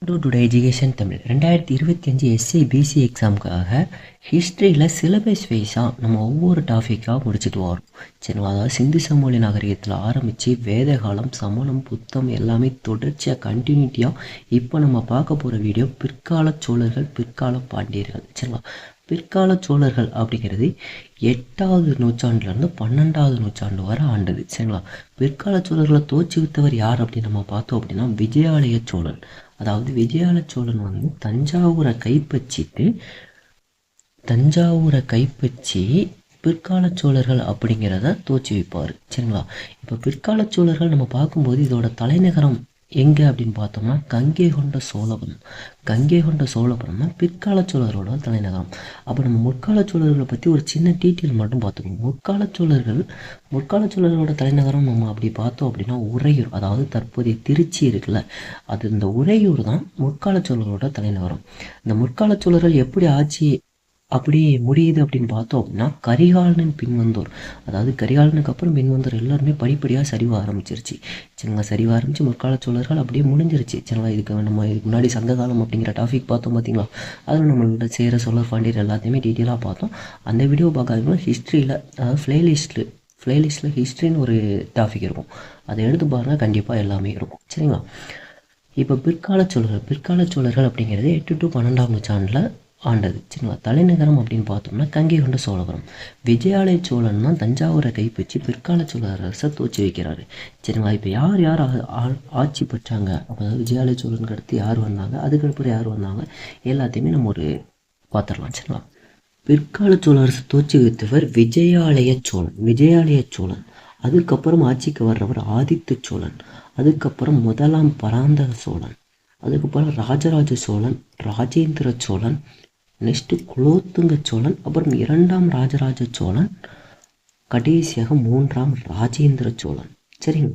Today education Tamil 2025 SC PC எக்ஸாமுக்காக ஹிஸ்ட்ரியில் syllabus வைஸாக நம்ம ஒவ்வொரு டாப்பிக்காக முடிச்சுட்டு வரோம். சரிங்களா? அதாவது சிந்து சமவெளி நாகரிகத்தில் ஆரம்பித்து வேதகாலம், சமணம், புத்தம் எல்லாமே தொடர்ச்சியாக கண்டினியூட்டியாக இப்போ நம்ம பார்க்க போகிற வீடியோ பிற்கால சோழர்கள், பிற்கால பாண்டியர்கள். சரிங்களா? பிற்கால சோழர்கள் அப்படிங்கிறது 8வது நூற்றாண்டுலேருந்து 12வது நூற்றாண்டு வரை ஆண்டது. சரிங்களா? பிற்கால சோழர்களை தோற்றுவித்தவர் யார் அப்படின்னு நம்ம பார்த்தோம் அப்படின்னா விஜயாலய சோழன். அதாவது விஜயாலய சோழன் வந்து தஞ்சாவூரை கைப்பற்றி பிற்கால சோழர்கள் அப்படிங்கிறத தோற்றுவிப்பார். சரிங்களா? இப்போ பிற்கால சோழர்கள் நம்ம பார்க்கும்போது இதோட தலைநகரம் எங்கே அப்படின்னு பார்த்தோம்னா கங்கை கொண்ட சோழபுரம் தான் பிற்கால சோழர்களோட தலைநகரம். அப்போ நம்ம முற்கால சோழர்களை பற்றி ஒரு சின்ன டீட்டெயில் மட்டும் பார்த்துக்கணும். முற்கால சோழர்களோட தலைநகரம் நம்ம அப்படி பார்த்தோம் அப்படின்னா உறையூர், அதாவது தற்போதைய திருச்சி இருக்குல்ல, அது இந்த உறையூர் தான் முற்கால சோழர்களோட தலைநகரம். இந்த முற்கால சோழர்கள் எப்படி ஆட்சி அப்படி முடியுது அப்படின்னு பார்த்தோம் அப்படின்னா கரிகாலனின் பின்வந்தோர், அதாவது கரிகாலனுக்கு அப்புறம் பின்வந்தோர் எல்லாருமே படிப்படியாக சரிவ ஆரம்பிச்சிருச்சு. சரிங்களா? சரிவ ஆரம்பித்து முற்கால சோழர்கள் அப்படியே முடிஞ்சிருச்சு. சரிங்களா? இதுக்கு முன்னாடி சங்ககாலம் அப்படிங்கிற டாபிக் பார்த்தோம் பார்த்தீங்களா? அதில் நம்மளோட சேர சோழர் பாண்டியர் எல்லாத்தையுமே டீட்டெயிலாக பார்த்தோம். அந்த வீடியோ பார்க்காதீங்கன்னா ஹிஸ்ட்ரியில், அதாவது ப்ளேலிஸ்ட்டில் ஹிஸ்ட்ரின்னு ஒரு டாபிக் இருக்கும், அதை எடுத்து பாருங்கள், கண்டிப்பாக எல்லாமே இருக்கும். சரிங்களா? இப்போ பிற்கால சோழர்கள் அப்படிங்கிறது 8 to 12ஆம் நூற்றாண்டில் ஆண்டது. சரிங்களா? தலைநகரம் அப்படின்னு பார்த்தோம்னா கங்கை கொண்ட சோழபுரம். விஜயாலய சோழன் தான் தஞ்சாவூரை கைப்பற்றி பிற்கால சோழரசை தோற்றி வைக்கிறாரு. சரிங்களா? இப்போ யார் ஆட்சி பெற்றாங்க, அதாவது விஜயாலய சோழனுக்கு அடுத்து யார் வந்தாங்க, அதுக்கப்புறம் யார் வந்தாங்க, எல்லாத்தையுமே நம்ம ஒரு பார்த்துடலாம். சரிங்களா? பிற்கால சோழரசை தோற்றி வைத்தவர் விஜயாலய சோழன். அதுக்கப்புறம் ஆட்சிக்கு வர்றவர் ஆதித்த சோழன். அதுக்கப்புறம் முதலாம் பராந்தக சோழன். அதுக்கப்புறம் ராஜராஜ சோழன், ராஜேந்திர சோழன், நெக்ஸ்ட்டு குலோத்துங்க சோழன், அப்புறம் 2ஆம் ராஜராஜ சோழன், கடைசியாக 3ஆம் ராஜேந்திர சோழன். சரிங்க?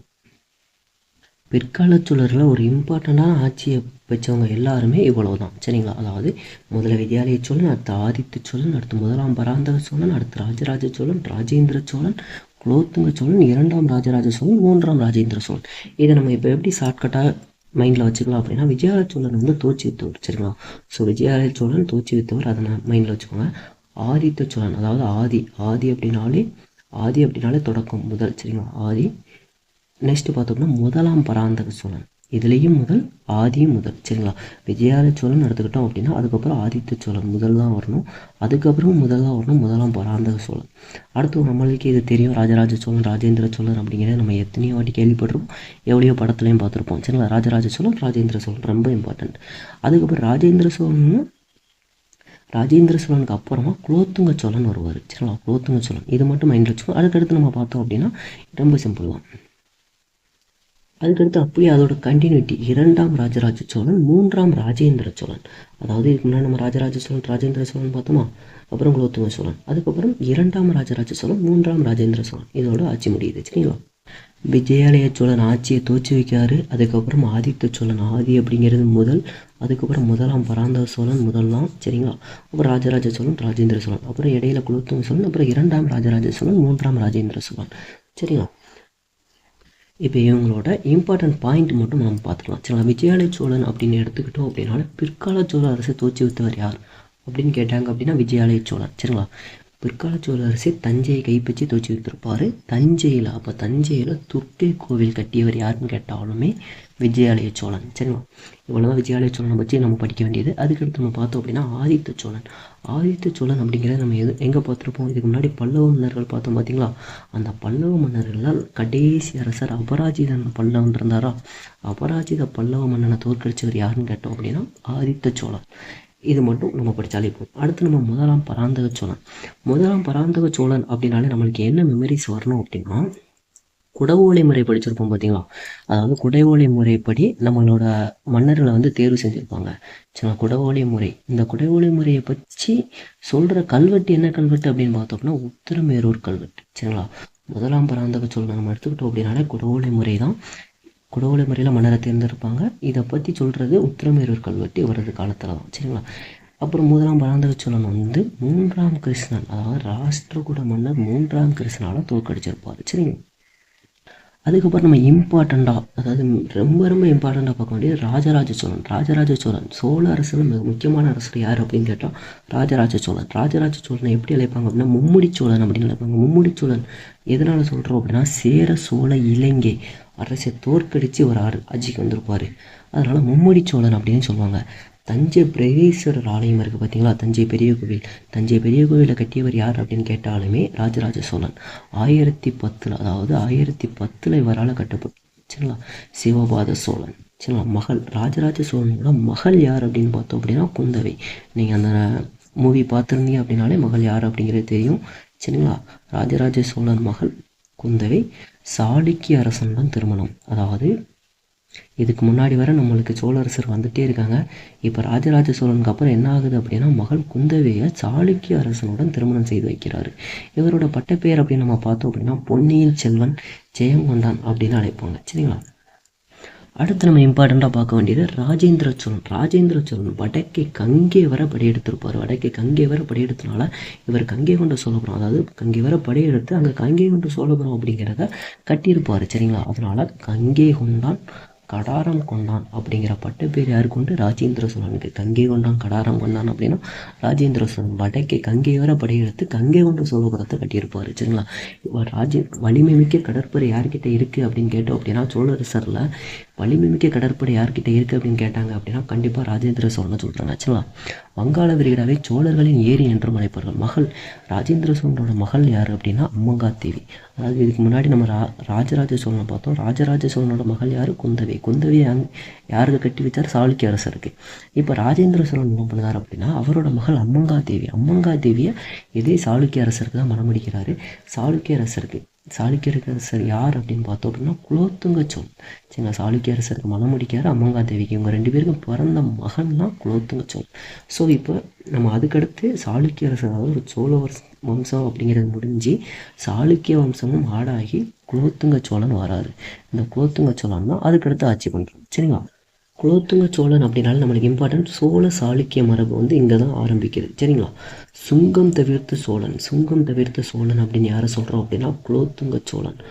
பிற்கால சோழர்களில் ஒரு இம்பார்ட்டண்ட்டான ஆட்சியை வச்சவங்க எல்லாருமே இவ்வளவு தான். சரிங்களா? அதாவது முதல்ல விஜயாலய சோழன், அடுத்து ஆதித்த சோழன், அடுத்து முதலாம் பராந்தக சோழன், அடுத்து ராஜராஜ சோழன், ராஜேந்திர சோழன், குலோத்துங்க சோழன், 2ஆம் ராஜராஜ சோழன், 3ஆம் ராஜேந்திர சோழன். இதை நம்ம இப்போ எப்படி ஷார்ட்கட்டாக மைண்டில் வச்சுக்கலாம் அப்படின்னா விஜயாலய சோழன் வந்து தோற்றுவித்தவர். சரிங்களா? ஸோ விஜயாலய சோழன் தோற்றுவித்தவர், அதை நான் மைண்டில் வச்சுக்கோங்க. ஆதித்த சோழன், அதாவது ஆதி அப்படின்னாலே தொடக்கம், முதல். சரிங்களா? ஆதி. நெக்ஸ்ட்டு பார்த்தோம்னா முதலாம் பராந்தக சோழன், இதுலேயும் ஆதியும் முதல். சரிங்களா? விஜயாலய சோழன் எடுத்துக்கிட்டோம் அப்படின்னா அதுக்கப்புறம் ஆதித்த சோழன் முதல் தான் வரணும், அதுக்கப்புறம் முதலாம் பராந்தக சோழன். அடுத்து நம்மளுக்கு இது தெரியும், ராஜராஜ சோழன், ராஜேந்திர சோழன் அப்படிங்கிறத நம்ம எத்தனையோ வாட்டி கேள்விப்பட்டிருப்போம், எவ்வளோ படத்துலையும் பார்த்துருப்போம். சரிங்களா? ராஜராஜ சோழன், ராஜேந்திர சோழன் ரொம்ப இம்பார்ட்டண்ட். அதுக்கப்புறம் ராஜேந்திர சோழனுக்கு அப்புறமா குலோத்துங்க சோழன் வருவார். சரிங்களா? குலோத்துங்க சோழன், இது மட்டும் மைண்டில் வச்சுக்கோங்க. அதுக்கடுத்து நம்ம பார்த்தோம் அப்படின்னா ரொம்ப சிம்பிள் தான். அதுக்கடுத்து அப்படியே அதோட கண்டினியூட்டி 2ஆம் ராஜராஜ சோழன், 3ஆம் ராஜேந்திர சோழன். அதாவது இதுக்கு முன்னாடி நம்ம ராஜராஜ சோழன், ராஜேந்திர சோழன் பார்த்தோமா, அப்புறம் குலோத்துங்க சோழன், அதுக்கப்புறம் 2ஆம் ராஜராஜ சோழன், 3ஆம் ராஜேந்திர சோழன், இதோட ஆட்சி முடியுது. சரிங்களா? விஜயாலய சோழன் ஆட்சியை தோற்றி வைக்காரு. அதுக்கப்புறம் ஆதித்த சோழன், ஆதி அப்படிங்கிறது முதல், அதுக்கப்புறம் முதலாம் பராந்தக சோழன் முதல்லாம். சரிங்களா? அப்புறம் ராஜராஜ சோழன், ராஜேந்திர சோழன், அப்புறம் இடையில குலோத்துங்க சோழன், அப்புறம் 2ஆம் ராஜராஜ சோழன், 3ஆம் ராஜேந்திர சோழன். சரிங்களா? இப்போ இவங்களோட இம்பார்ட்டன்ட் பாயிண்ட் மட்டும் நம்ம பார்த்துக்கலாம். சரிங்களா? விஜயாலய சோழன் அப்படின்னு எடுத்துக்கிட்டோம் அப்படின்னால பிற்கால சோழ அரசை தோற்றுவித்தவர் யார் அப்படின்னு கேட்டாங்க அப்படின்னா விஜயாலய சோழன். சரிங்களா? பிற்கால சோழ அரசை தஞ்சையை கைப்பற்றி தோற்றுவித்திருப்பார். தஞ்சையில் துர்க்கை கோவில் கட்டியவர் யாருன்னு கேட்டாலுமே விஜயாலய சோழன். சரிங்களா? இவ்வளோதான் விஜயாலய சோழனை பற்றி நம்ம படிக்க வேண்டியது. அதுக்கடுத்து நம்ம பார்த்தோம் அப்படின்னா ஆதித்த சோழன் அப்படிங்கிறத நம்ம எங்கே பார்த்துருப்போம், இதுக்கு முன்னாடி பல்லவ மன்னர்கள் பார்த்தோம் பார்த்தீங்களா? அந்த பல்லவ மன்னர்களால் கடைசி அரசர் அபராஜித பல்லவன் இருந்தாரா, அபராஜித பல்லவ மன்னனை தோற்கடிச்சவர் யாருன்னு கேட்டோம் அப்படின்னா ஆதித்த சோழன். இது மட்டும் நம்ம படித்தாலே போதும். அடுத்து நம்ம முதலாம் பராந்தக சோழன் அப்படின்னாலே நம்மளுக்கு என்ன மெமரிஸ் வரணும் அப்படின்னா குடவோலை முறை படிச்சிருப்போம் பார்த்தீங்களா? அதாவது குடவோலை முறைப்படி நம்மளோட மன்னர்களை வந்து தேர்வு செஞ்சுருப்பாங்க. சரிங்களா? குடவோலை முறை, இந்த குடவோலை முறையை பற்றி சொல்கிற கல்வெட்டு என்ன கல்வெட்டு அப்படின்னு பார்த்தோம்னா உத்திரமேரூர் கல்வெட்டு. சரிங்களா? முதலாம் பராந்தக சோழன் நம்ம எடுத்துக்கிட்டோம் அப்படின்னாலே குடவோலை முறை தான். குடவோலை முறையில் மன்னரை தேர்ந்தெடுப்பாங்க. இதை பற்றி சொல்கிறது உத்திரமேரூர் கல்வெட்டு இவரது காலத்தில் தான். சரிங்களா? அப்புறம் முதலாம் பராந்தக சோழன் வந்து 3ஆம் கிருஷ்ணன், அதாவது ராஷ்டிரகூட மன்னர் 3ஆம் கிருஷ்ணால் தோற்கடிச்சிருப்பார். சரிங்களா? அதுக்கப்புறம் நம்ம இம்பார்ட்டண்ட்டாக, அதாவது ரொம்ப ரொம்ப இம்பார்ட்டண்ட்டாக பார்க்க வேண்டியது ராஜராஜ சோழன். ராஜராஜ சோழன் சோழ அரசில் மிக முக்கியமான அரசர் யார் அப்படின்னு கேட்டால் ராஜராஜ சோழன். ராஜராஜ சோழனை எப்படி அழைப்பாங்க அப்படின்னா மும்முடி சோழன் அப்படின்னு அழைப்பாங்க. மும்முடி சோழன் எதனால் சொல்கிறோம் அப்படின்னா சேர சோழ இலங்கை அரசை தோற்கடித்து ஒரு ஆட்சிக்கு வந்திருப்பார், அதனால் மும்முடி சோழன் அப்படின்னு சொல்லுவாங்க. தஞ்சை பிரகதீஸ்வரர் ஆலயம் இருக்குது பார்த்தீங்களா, தஞ்சை பெரிய கோவில். தஞ்சை பெரிய கோவிலை கட்டியவர் யார் அப்படின்னு கேட்டாலுமே ராஜராஜ சோழன். 1010, அதாவது 1010 இவரால் கட்டப்பட்டு சரிங்களா சிவபாத சோழன். சரிங்களா மகள் ராஜராஜ சோழனோட மகள் யார் அப்படின்னு பார்த்தோம் அப்படின்னா குந்தவை. நீங்கள் அந்த மூவி பார்த்துருந்தீங்க அப்படின்னாலே மகள் யார் அப்படிங்கிறது தெரியும். சரிங்களா ராஜராஜ சோழன் மகள் குந்தவை. சாளுக்கிய அரசனுடன் திருமணம். அதாவது இதுக்கு முன்னாடி வர நம்மளுக்கு சோழரசர் வந்துட்டே இருக்காங்க. இப்போ ராஜராஜ சோழனுக்கு அப்புறம் என்ன ஆகுது அப்படின்னா மகள் குந்தவையை சாளுக்கிய அரசனுடன் திருமணம் செய்து வைக்கிறாரு. இவரோட பட்டப்பெயர் அப்படின்னு நம்ம பார்த்தோம் அப்படின்னா பொன்னியின் செல்வன் ஜெயங்கொண்டான் அப்படின்னு அழைப்பாங்க. சரிங்களா அடுத்து நம்ம இம்பார்ட்டண்ட்டாக பார்க்க வேண்டியது ராஜேந்திர சோழன். ராஜேந்திர சோழன் வடக்கே கங்கை வர படையெடுத்திருப்பார். வடக்கே கங்கை வர படையெடுத்தனால இவர் கங்கை கொண்ட சோழபுரம், அதாவது கங்கை வர படையெடுத்து அங்கே கங்கை கொண்ட சோழபுரம் அப்படிங்கிறத கட்டியிருப்பார். சரிங்களா அதனால் கங்கை கொண்டான் கடாரம் கொண்டான் அப்படிங்கிற பட்டப்பேர் யாருக்கு உண்டு? ராஜேந்திர சோழனுக்கு. கங்கை கொண்டான் கடாரம் கொண்டான் அப்படின்னா ராஜேந்திர சோழன் வடக்கே கங்கை வர படையெடுத்து கங்கை கொண்ட சோழபுரத்தை கட்டியிருப்பார். சரிங்களா வலிமை மிக்க கடற்படை யார்கிட்ட இருக்குது அப்படின்னு கேட்டோம் அப்படின்னா சோழரசரில் வலிமை மிக்க கடற்படை யார்கிட்ட இருக்குது அப்படின்னு கேட்டாங்க அப்படின்னா கண்டிப்பாக ராஜேந்திர சோழனை சொல்கிறாங்க. சரிங்களா வங்காள விரிகுடாவை சோழர்களின் ஏரி என்றும் அழைப்பார்கள். மகள் ராஜேந்திர சோழனோட மகள் யார் அப்படின்னா அம்மங்காதேவி. அதாவது இதுக்கு முன்னாடி நம்ம ராஜராஜ சோழனை பார்த்தோம். ராஜராஜ சோழனோட மகள் யார்? குந்தவை. குந்தவையை யாருக்கு கட்டி வச்சார்? சாளுக்கிய அரசருக்கு. இப்போ ராஜேந்திர சோழன் என்ன பண்ணுறாரு அப்படின்னா அவரோட மகள் அம்மங்காதேவி. அம்மங்காதேவியை இதே சாளுக்கிய அரசருக்கு தான் மணமுடிக்கிறாரு. சாளுக்கிய அரசருக்கு அரசர் யார் அப்படின்னு பார்த்தோம் அப்படின்னா குலோத்துங்க சோழன். சரிங்களா சாளுக்கிய அரசருக்கு மணமுடிக்காரு அம்மங்காதேவிக்கு. இவங்க 2 பேருக்கும் பிறந்த மகன் தான் குலோத்துங்க சோழன். ஸோ இப்போ நம்ம அதுக்கடுத்து சாளுக்கிய அரசர், அதாவது ஒரு சோழ வம்சம் அப்படிங்கிறது முடிஞ்சு சாளுக்கிய வம்சமும் ஆடாகி குலோத்துங்க சோழன் வராரு. இந்த குலோத்துங்க சோழன் தான் அதுக்கடுத்து ஆட்சி பண்ணுறோம். சரிங்களா குலோத்துங்க சோழன் அப்படின்னாலும் நம்மளுக்கு இம்பார்ட்டன்ட் சோழ சாளுக்கிய மரபு இங்கே தான் ஆரம்பிக்குது. சரிங்களா சுங்கம் தவிர்த்த சோழன் அப்படின்னு யாரை சொல்கிறோம் அப்படின்னா குலோத்துங்க சோழன்.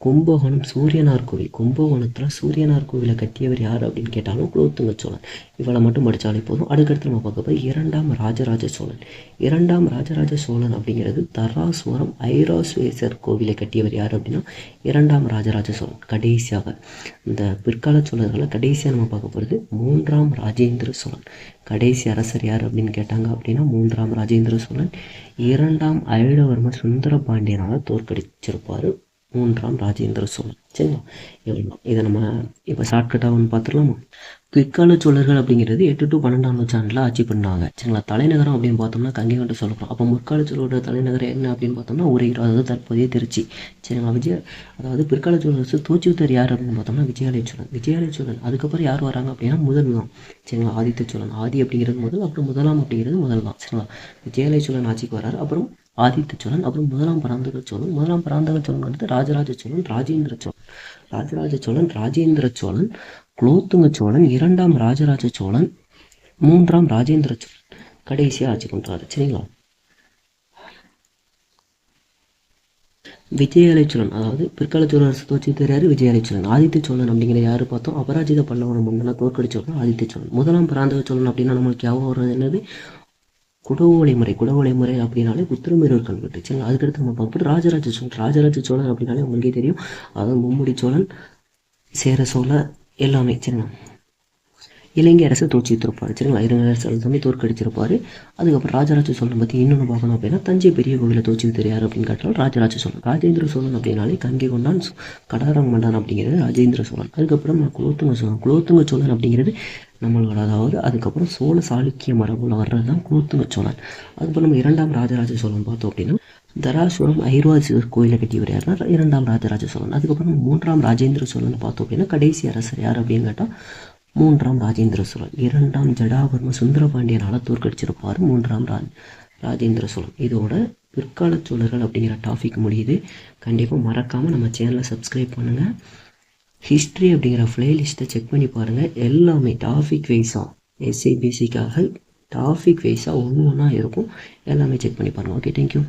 கும்பகோணம் சூரியனார் கோவில். கும்பகோணத்தில் சூரியனார் கோவிலை கட்டியவர் யார் அப்படின்னு கேட்டாலும் குலோத்துங்க சோழன். இவளை மட்டும் படித்தாலே போதும். அதுக்கடுத்து நம்ம பார்க்க போய் 2ஆம் ராஜராஜ சோழன். 2ஆம் ராஜராஜ சோழன் அப்படிங்கிறது தராசுரம் ஐராஸ்வேசர் கோவிலை கட்டியவர் யார் அப்படின்னா 2ஆம் ராஜராஜ சோழன். கடைசியாக இந்த பிற்கால சோழர்களை கடைசியாக நம்ம பார்க்க போகிறது 3ஆம் ராஜேந்திர சோழன். கடைசி அரசர் யார் அப்படின்னு கேட்டாங்க அப்படின்னா 3ஆம் ராஜேந்திர சோழன். 2ஆம் அழகவர்ம சுந்தர பாண்டியனால் தோற்கடிச்சிருப்பார் 3ஆம் ராஜேந்திர சோழன். சரிங்களா இதை நம்ம இப்போ ஷார்ட்கட்டாக ஒன்று பார்த்துடலாமா? பிற்கால சோழர்கள் அப்படிங்கிறது 8 to 12ஆம் நூற்றாண்டில் ஆட்சி பண்ணாங்க. சரிங்களா தலைநகரம் அப்படின்னு பார்த்தோம்னா கங்கை கொண்ட சோழபுரம். அப்போ முற்கால சோழரோட தலைநகரம் என்ன அப்படின்னு பார்த்தோம்னா உறையூர், அதாவது தற்போதைய திருச்சி. சரிங்களா அதாவது பிற்கால சோழர் தோற்றுவித்தவர் யார் அப்படின்னு பார்த்தோம்னா விஜயாலய சோழன். அதுக்கப்புறம் யார் வராங்க அப்படின்னா முதல் தான். சரிங்களா ஆதித்த சோழன். ஆதி அப்படிங்கிறது முதல், அப்புறம் முதலாம் அப்படிங்கிறது முதல் தான். சரிங்களா விஜயாலய சோழன் ஆட்சிக்கு வராரு. அப்புறம் ஆதித்த சோழன், அப்புறம் முதலாம் பராந்தக சோழன். முதலாம் பராந்தக சோழன் வந்து ராஜராஜ சோழன், ராஜேந்திர சோழன், குலோத்துங்க சோழன், 2ஆம் ராஜராஜ சோழன், 3ஆம் ராஜேந்திர சோழன் கடைசியாக ஆட்சி பண்ணுறாரு. சரிங்களா விஜயாலய சோழன், அதாவது பிற்கால சோழரசு தோற்றுவித்தார் விஜயாலய சோழன். ஆதித்த சோழன் அப்படிங்கிற யார் பார்த்தோம்? அபராஜித பல்லவன மன்னனை தோற்கடிச்சோம்னா ஆதித்த சோழன். முதலாம் பராந்தக சோழன் அப்படின்னா நம்மளுக்கு ஞாபகம் வருவது என்னது? குடவோலை முறை அப்படின்னாலே உத்திரமேரூர் கல்வெட்டு. சரிங்களா அதுக்கடுத்து நம்ம பார்ப்போம் ராஜராஜ சோழன் அப்படின்னாலே உங்களுக்கே தெரியும், அதாவது மும்முடி சோழன், சேர சோழர் எல்லாமே. சரிங்களா இலங்கை அரசு தோற்றுவித்திருப்பார். சரிங்களா இலங்கை அரசு எல்லாமே தோற்கடிச்சிருப்பார். அதுக்கப்புறம் ராஜராஜ சோழன் பற்றி இன்னொன்று பார்க்கணும் அப்படின்னா தஞ்சை பெரிய கோவிலை தோற்றுவித்தார் யார் அப்படின்னு கேட்டாலும் ராஜராஜ சோழன். ராஜேந்திர சோழன் அப்படின்னாலே கங்கை கொண்டான் கடாரம் கொண்டான் அப்படிங்கிறது ராஜேந்திர சோழன். அதுக்கப்புறம் குலோத்துங்க சோழன் அப்படிங்கிறது நம்மளோட, அதாவது அதுக்கப்புறம் சோழ சாளுக்கிய மரபுல வர்றது தான் குலோத்துங்க சோழன். அதுக்கப்புறம் நம்ம 2ஆம் ராஜராஜ சோழன் பார்த்தோம் அப்படின்னா தராசுரம் ஐராவதேஸ்வரர் கோயிலை கட்டியவர் யாருன்னா 2ஆம் ராஜராஜ சோழன். அதுக்கப்புறம் 3ஆம் ராஜேந்திர சோழன் பார்த்தோம் அப்படின்னா கடைசி அரசர் யார் அப்படின்னு கேட்டால் 3ஆம் ராஜேந்திர சோழன். 2ஆம் ஜடாவர்ம சுந்தரபாண்டியனால் தோற்கடிச்சிருப்பார் 3ஆம் ராஜேந்திர சோழன். இதோட பிற்கால சோழர்கள் அப்படிங்கிற டாபிக் முடியுது. கண்டிப்பாக மறக்காமல் நம்ம சேனலை சப்ஸ்கிரைப் பண்ணுங்கள். ஹிஸ்ட்ரி அப்படிங்கிற ப்ளேலிஸ்ட்டை செக் பண்ணி பாருங்கள். எல்லாமே டாபிக் வைஸாக எஸ்ஐபிசிக்காக டாபிக் வைஸாக ஒன்று ஒன்றா இருக்கும். எல்லாமே செக் பண்ணி பாருங்கள். Okay, thank you.